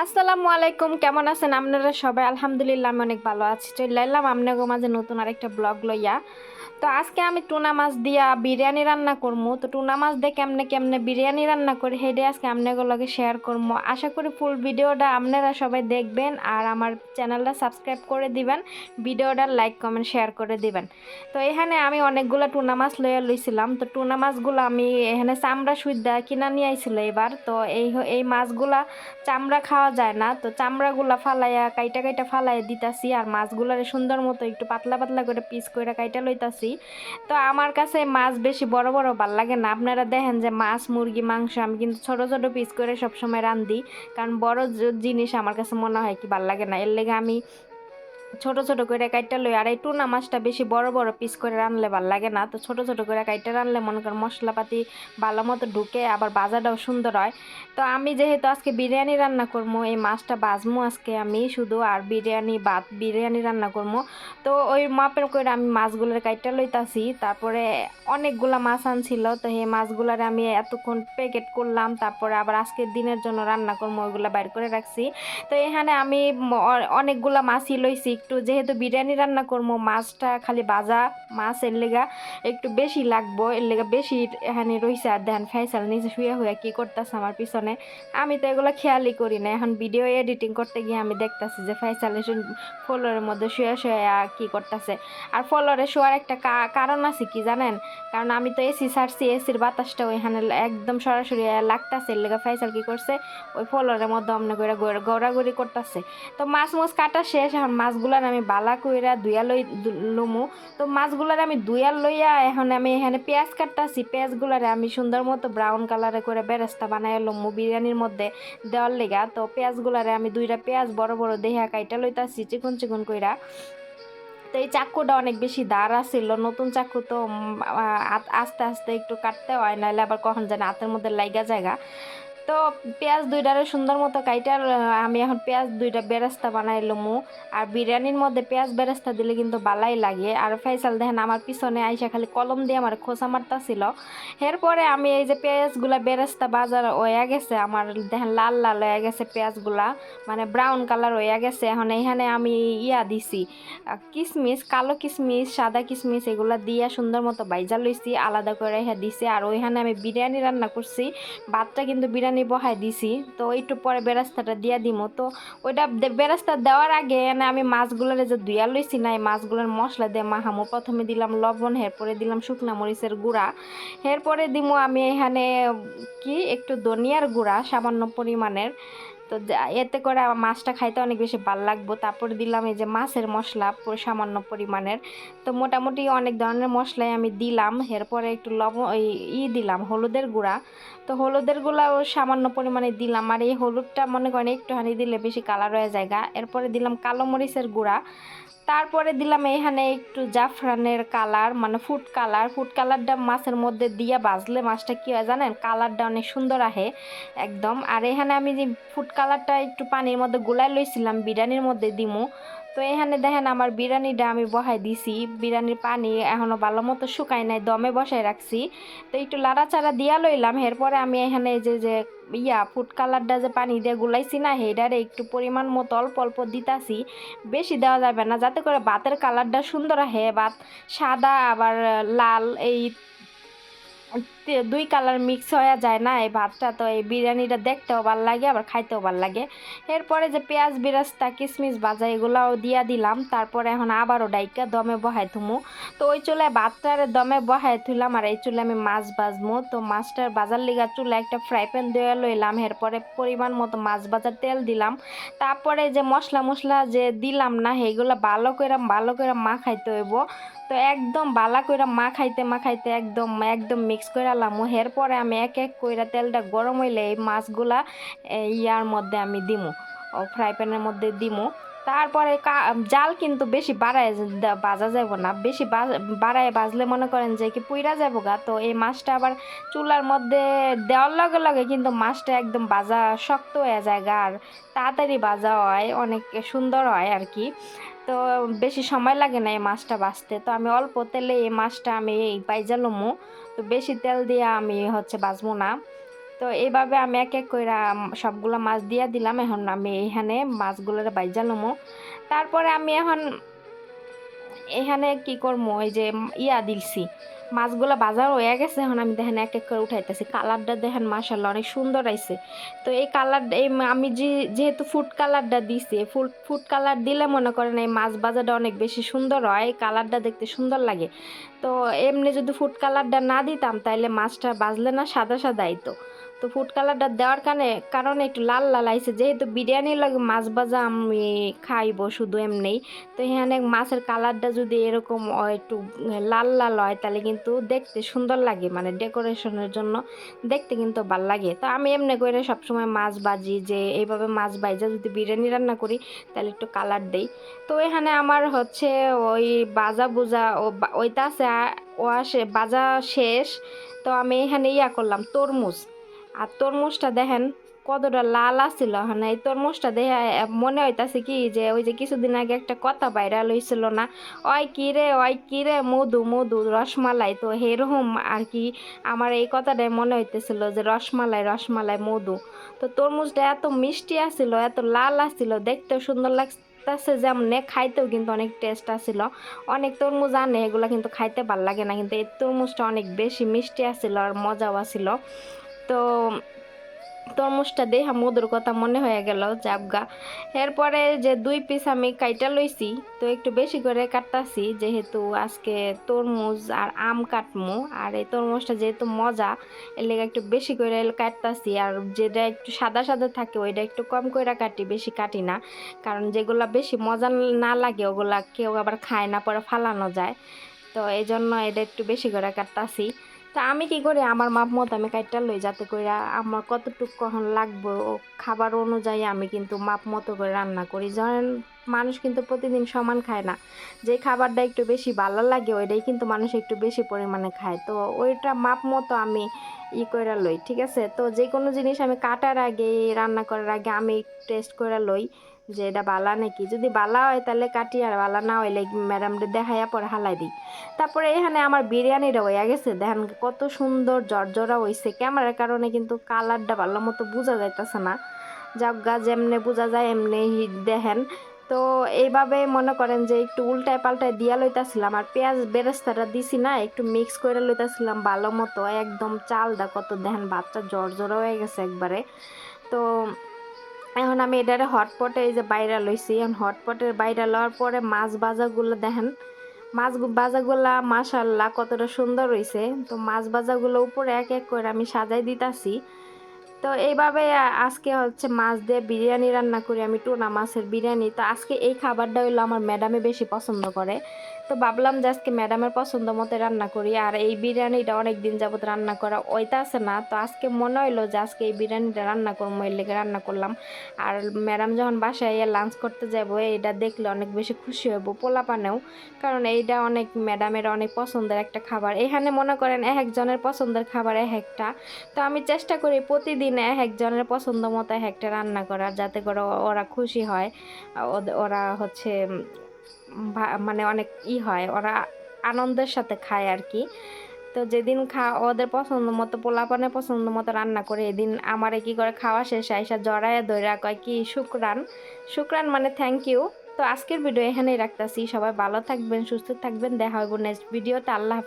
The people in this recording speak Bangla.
আসসালামু আলাইকুম, কেমন আছেন আপনারা সবাই? আলহামদুলিল্লাহ আমি অনেক ভালো আছি। চলে এলাম আপনাদের মাঝে নতুন আরেকটা ব্লগ লইয়া। তো আজকে আমি টুনা মাছ দিয়া বিরিয়ানি রান্না করবো। তো টুনা মাছ দিয়ে কেমনে কেমনে বিরিয়ানি রান্না করি সেটা আজকে আপনাদের লগে শেয়ার করবো। আশা করি ফুল ভিডিওটা আপনারা সবাই দেখবেন আর আমার চ্যানেলটা সাবস্ক্রাইব করে দিবেন, ভিডিওটা লাইক কমেন্ট শেয়ার করে দিবেন। তো এখানে আমি অনেকগুলো টুনা মাছ লইছিলাম। তো টুনা মাছগুলো আমি এখানে চামড়া সুইদা কিনা নিয়ে আইছিল এবার। তো এই মাছগুলা চামড়া খাওয়া যায় না, তো চামড়াগুলা ফালাইয়া কাইটা কাইটা ফালাইয়া দিতাছি আর মাছগুলার সুন্দর মতো একটু পাতলা পাতলা করে পিস করে কাইটা লইতাছি। তো আমার কাছে মাছ বেশি বড় বড় ভাল লাগে না। আপনারা দেখেন যে মাছ মুরগি মাংস আমি কিন্তু ছোট ছোট পিস করে সবসময় রান্ধি, কারণ বড় জিনিস আমার কাছে মনে হয় কি ভাল লাগে না। এর লেগে আমি ছোট ছোট করে কাইটা লই। আর এই টুনা মাছটা বেশি বড় বড় পিস করে রানলে ভাল লাগে না, তো ছোট ছোট করে কাইটা রানলে মনে করেন মশলাপাতি ভালো মতো ঢুকে, আবার বাজাটাও সুন্দর হয়। তো আমি যেহেতু আজকে বিরিয়ানি রান্না করবো, এই মাছটা বাজমু আজকে আমি শুধু, আর বিরিয়ানি রান্না করবো। তো ওই মাপের করে আমি মাছগুলোর কাইটা লইতাছি। তারপরে অনেকগুলা মাছ আনছিল, তো এই মাছগুলার আমি এতক্ষণ প্যাকেট করলাম, তারপরে আবার আজকের দিনের জন্য রান্না করবো ওইগুলা বাইর করে রাখছি। তো এখানে আমি অনেকগুলা মাছই লইছি, একটু যেহেতু বিরিয়ানি রান্না করবো মাছটা খালি ভাজা মাছ, এর লেগা একটু বেশি লাগবো, এর লেগা বেশি এখানে রইছে। আর দেখেন ফেসাল নিচে শুয়ে হয়ে কি করতেছে আমার পিছনে, আমি তো এগুলো খেয়ালই করি না। এখন ভিডিও এডিটিং করতে গিয়ে আমি দেখতেছি যে ফেসাল ফ্লোরের মধ্যে শুয়ে শুয়ে কি করতেছে। আর ফ্লোরে শোয়ার একটা কারণ আছে কি জানেন? কারণ আমি তো এসি ছাড়ছি, এসির বাতাসটা ওইখানে একদম সরাসরি লাগতেছে, এর লেগা ফেসাল কি করছে ওই ফ্লোরের মধ্যে অমনে করে গড়াগড়ি করতেছে। তো মাছ কাটা শেষ, এখন মাছগুলার আমি বালা কইরা ধুইয়া লমু। তো মাছগুলার আমি ধুইয়া লইয়া এখন আমি এখানে পেঁয়াজ কাটতাছি। পেঁয়াজগুলারে আমি সুন্দর মতো ব্রাউন কালারে করে বেরেস্তা বানাই লমু বিরিয়ানির মধ্যে দেওয়ার লেগা। তো পেঁয়াজগুলারে আমি দুইটা পেঁয়াজ বড় বড় দেহা কাইটা লইতাছি চিকন চিকন কইরা। তো এই চাকুটা অনেক বেশি দাঁড়া ছিল, নতুন চাকু তো আস্তে আস্তে একটু কাটতে হয়, নাহলে আবার কখন যেন হাতের মধ্যে লাইগা জায়গা। তো পেঁয়াজ দুইটারে সুন্দর মতো কাইটার আমি এখন পেঁয়াজ দুইটা বেরেস্তা বানাই লমু। আর বিরিয়ানির মধ্যে পেঁয়াজ বেরেস্তা দিলে কিন্তু ভালাই লাগে। আর ফেসাল দেখেন আমার পিছনে আইসা খালি কলম দিয়ে আমার খোঁচা মারতাছিল। এরপরে আমি এই যে পেঁয়াজগুলা বেরেস্তা বাজার হয়ে গেছে আমার, দেখেন লাল লাল হয়ে গেছে পেঁয়াজগুলা, মানে ব্রাউন কালার হয়ে গেছে। এখন এইখানে আমি দিছি কিশমিশ, কালো কিশমিশ সাদা কিশমিশ এগুলা দিয়া সুন্দর মতো বাইজা লইছি, আলাদা করে দিছি। আর ওইখানে আমি বিরিয়ানি রান্না করছি, ভাতটা কিন্তু বিরিয়ানি বহাই দিছি। তো একটু পরে বেরেস্তাটা দিয়া দিমো। তো ওইটা বেরেস্তা দেওয়ার আগে আমি মাছগুলোর যে ধুইয়া লইছি না, এই মাছগুলোর মশলা দিয়ে মাখামো। প্রথমে দিলাম লবণ, এরপরে দিলাম শুকনা মরিচের গুঁড়া, এরপরে দিমো আমি এখানে কি একটু ধনিয়ার গুঁড়া সামান্য পরিমাণের। তো এতে করে আমার মাছটা খাইতে অনেক বেশি ভালো লাগবো। তারপরে দিলাম এই যে মাছের মশলা সামান্য পরিমাণের। তো মোটামুটি অনেক ধরনের মশলাই আমি দিলাম। এরপরে একটু লবণ দিলাম হলুদের গুঁড়া। তো হলুদের গুঁড়াও সামান্য পরিমাণে দিলাম, আর এই হলুদটা মনে করেন একটুখানি দিলে বেশি কালার হয়ে যায়। এরপরে দিলাম কালো মরিচের গুঁড়া। তারপরে দিলাম এখানে একটু জাফরানের কালার, মানে ফুড কালারটা মাছের মধ্যে দিয়ে ভাজলে মাছটা কী হয় জানেন, কালারটা অনেক সুন্দর আহে একদম। আর এখানে আমি যে ফুড কালারটা একটু পানির মধ্যে গুলাই লইছিলাম বিরিয়ানির মধ্যে দিমু। তো এখানে দেখেন আমার বিরিয়ানিটা আমি বসাই দিছি, বিরিয়ানির পানি এখনও ভালো মতো শুকাই নাই, দমে বসাই রাখছি। তো একটু লাড়াচাড়া দিয়া লইলাম। এরপরে আমি এখানে যে যে ফুড কালারটা যে পানি দিয়ে গুলাইছি না, হেডারে একটু পরিমাণ মতো অল্প অল্প দিতাছি, বেশি দেওয়া যাবে না, যাতে করে ভাতের কালারটা সুন্দর আহে। ভাত সাদা আবার লাল এই দুই কালার মিক্স হয়ে যায় না এই ভাতটা, তো এই বিরিয়ানিটা দেখতেও ভাল লাগে আবার খাইতেও ভাল লাগে। এরপরে যে পেঁয়াজ বেরেস্তা কিশমিশ ভাজা এগুলাও দিয়া দিলাম। তারপরে এখন আবারও ডাইকা দমে বহাই থুমু। তো ওই চুলায় ভাতটার দমে বহাই থুইলাম, আর এই চুলে আমি মাছ ভাজমু। তো মাছটার ভাজার লিগা চুলে একটা ফ্রাই প্যান দিয়ে লইলাম। এরপরে পরিমাণ মতো মাছ ভাজার তেল দিলাম। তারপরে যে মশলা যে দিলাম না সেগুলো ভালো করে মাখাইতে হইব। তো একদম বালা কইরা মাখাইতে একদম একদম মিক্স করে আলাম। এরপরে আমি এক এক কইরা তেলটা গরম হইলে এই মাছগুলা ইয়ার মধ্যে আমি দিমু, ফ্রাই প্যানের মধ্যে দিমু। তারপরে জাল কিন্তু বেশি বাড়ায় ভাজা যাব না, বেশি বাড়ায় ভাজলে মনে করেন যে কি পুইরা যাবো গা। তো এই মাছটা আবার চুলার মধ্যে দেওয়ার লগে লগে কিন্তু মাছটা একদম ভাজা শক্ত হয়ে যায় গা, আর তাড়াতাড়ি ভাজা হয়, অনেক সুন্দর হয় আর কি। তো বেশি সময় লাগে না এই মাছটা ভাজতে। তো আমি অল্প তেলে এই মাছটা আমি বাইজা লমু, তো বেশি তেল দিয়ে আমি ভাজবো না। তো এইভাবে আমি এক এক করে সবগুলো মাছ দিয়া দিলাম। এখন আমি এখানে মাছগুলোর বাইজা লমো। তারপরে আমি এখন এখানে কি করবো, ওই যে দিলছি মাছগুলা বাজার হয়ে গেছে। এখন আমি দেখেন এক এক করে উঠাইতেছি। কালারটা দেখেন মাশাআল্লাহ অনেক সুন্দর আইছে। তো এই কালার আমি যেহেতু ফুড কালারটা দিছি, ফুড কালার দিলে মনে করেন এই মাছ ভাজাটা অনেক বেশি সুন্দর হয়, কালারটা দেখতে সুন্দর লাগে। তো এমনি যদি ফুড কালারটা না দিতাম তাইলে মাছটা বাজলে না সাদা সাদা আইতো। তো ফুড কালারটা দেওয়ার কারণে একটু লাল লাল আইছে। যেহেতু বিরিয়ানির লাগে মাছ ভাজা আমি খাইবো শুধু এমনি, তো এখানে মাছের কালারটা যদি এরকম একটু লাল লাল হয় তাহলে কিন্তু দেখতে সুন্দর লাগে, মানে ডেকোরেশনের জন্য দেখতে কিন্তু ভাল লাগে। তো আমি এমনি করে সবসময় মাছ ভাজি, যে এইভাবে মাছ ভাজা যদি বিরিয়ানি রান্না করি তাহলে একটু কালার দেই। তো এখানে আমার হচ্ছে ওই ভাজা বুজা ওইটা আছে, ও আসে ভাজা শেষ। তো আমি এখানে করলাম তরমুজ। আর তরমুজটা দেখেন কতটা লাল আছিল। মানে এই তরমুজটা দেখে মনে হইতাছে কি যে ওই যে কিছুদিন আগে একটা কথা ভাইরাল হয়েছিল না, ওই কিরে মধু মধু রসমালাই, তো এরকম আর কি আমার এই কথাটাই মনে হইতেছিল যে রসমালাই রসমালাই মধু। তো তরমুজটা এত মিষ্টি আছিল, এত লাল আছিল, দেখতেও সুন্দর লাগতেছে, যেমন খাইতেও কিন্তু অনেক টেস্ট আছিল। অনেক তরমুজ আনে এগুলা কিন্তু খাইতে ভাল লাগে না, কিন্তু এই তরমুজটা অনেক বেশি মিষ্টি আছিল আর মজাও আছিল। তো তরমুজটা দেখে মধুর কথা মনে হয়ে গেল জাবগা। এরপরে যে 2 পিস আমি কাইটা লইছি, তো একটু বেশি করে কাটতাছি যেহেতু আজকে তরমুজ আর আম কাটমু। আর এই তরমুজটা যেহেতু মজা, এর লেগে একটু বেশি করে কাটতাছি। আর যেটা একটু সাদা সাদা থাকে ওইটা একটু কম করে কাটি, বেশি কাটি না, কারণ যেগুলা বেশি মজা না লাগে ওগুলা কেউ আবার খায় না, পরে ফালানো যায়। তো এই জন্য এটা একটু বেশি করে কাটতাছি। তো আমি কি করি, আমার মাপ মতো আমি কাইটা লই, যাতে করে আমার কতটুকু কখন লাগবে খাবার অনুযায়ী আমি কিন্তু মাপ মতো করে রান্না করি। ধরেন মানুষ কিন্তু প্রতিদিন সমান খায় না, যে খাবারটা একটু বেশি ভালো লাগে ওইটাই কিন্তু মানুষ একটু বেশি পরিমাণে খায়। তো ওইটা মাপ মতো আমি করে লই, ঠিক আছে। তো যে কোনো জিনিস আমি কাটার আগে, রান্না করার আগে আমি টেস্ট করে লই যে এটা বালা নাকি। যদি বালা হয় তাহলে কাটি, আর বালা না হইলে ম্যাডামদের দেখাইয়া পরে হালাই দিই। তারপরে এখানে আমার বিরিয়ানিটা হয়ে গেছে, দেখেন কত সুন্দর জর্জরা হয়েছে। ক্যামেরার কারণে কিন্তু কালারটা ভালো মতো বোঝা যাইতেছে না, জাগা যেমনে বোঝা যায় এমনি দেখেন। তো এইভাবে মনে করেন যে একটু উল্টায় পাল্টায় দিয়া লইতাছিলাম, আর পেঁয়াজ বেরেস্তাটা দিছি না, একটু মিক্স করে লইতাছিলাম ভালো মতো। একদম চালটা কত দেখেন বাচ্চা জর্জরা হয়ে গেছে একবারে। তো এখন আমি এটারে হটপটে এই যে বাইরে লইছি। এখন হটপটের বাইরে লওয়ার পরে মাছ ভাজাগুলো দেখেন, মাছ ভাজাগুলা মাশাআল্লাহ কতটা সুন্দর হয়েছে। তো মাছ ভাজাগুলো উপরে এক এক করে আমি সাজাই দিতাছি। তো এইভাবে আজকে হচ্ছে মাছ দিয়ে বিরিয়ানি রান্না করি আমি, টুনা মাছের বিরিয়ানি। তো আজকে এই খাবারটা হইলো আমার ম্যাডামে বেশি পছন্দ করে, তো ভাবলাম যে আজকে ম্যাডামের পছন্দ মতো রান্না করি। আর এই বিরিয়ানিটা অনেক দিন যাবত রান্না করা ওইটা আছে না, তো আজকে মনে হইলো যে আজকে এই বিরিয়ানিটা রান্না করবো, এর লেগে রান্না করলাম। আর ম্যাডাম যখন বাসায় লাঞ্চ করতে যাব এইটা দেখলে অনেক বেশি খুশি হইব, পোলাপানেও, কারণ এইটা অনেক ম্যাডামের অনেক পছন্দের একটা খাবার। এখানে মনে করেন এক একজনের পছন্দের খাবার এক একটা। তো আমি চেষ্টা করি প্রতিদিন এক একজনের পছন্দ মতো এক একটা রান্না করার, যাতে করে ওরা খুশি হয়, ওরা হচ্ছে মানে অনেক হয়, ওরা আনন্দের সাথে খায় আর কি। তো যেদিন ওদের পছন্দ মতো, পোলাপানের পছন্দ মতো রান্না করে, এদিন আমারে কি করে খাওয়া শেষ আইসা জড়াইয়া ধইরা কয় কি শুকরান। শুকরান মানে থ্যাংক ইউ। তো আজকের ভিডিও এখানেই রাখতাছি। সবাই ভালো থাকবেন, সুস্থ থাকবেন, দেখা হইব নেক্সট ভিডিওতে। আল্লাহ হাফেজ।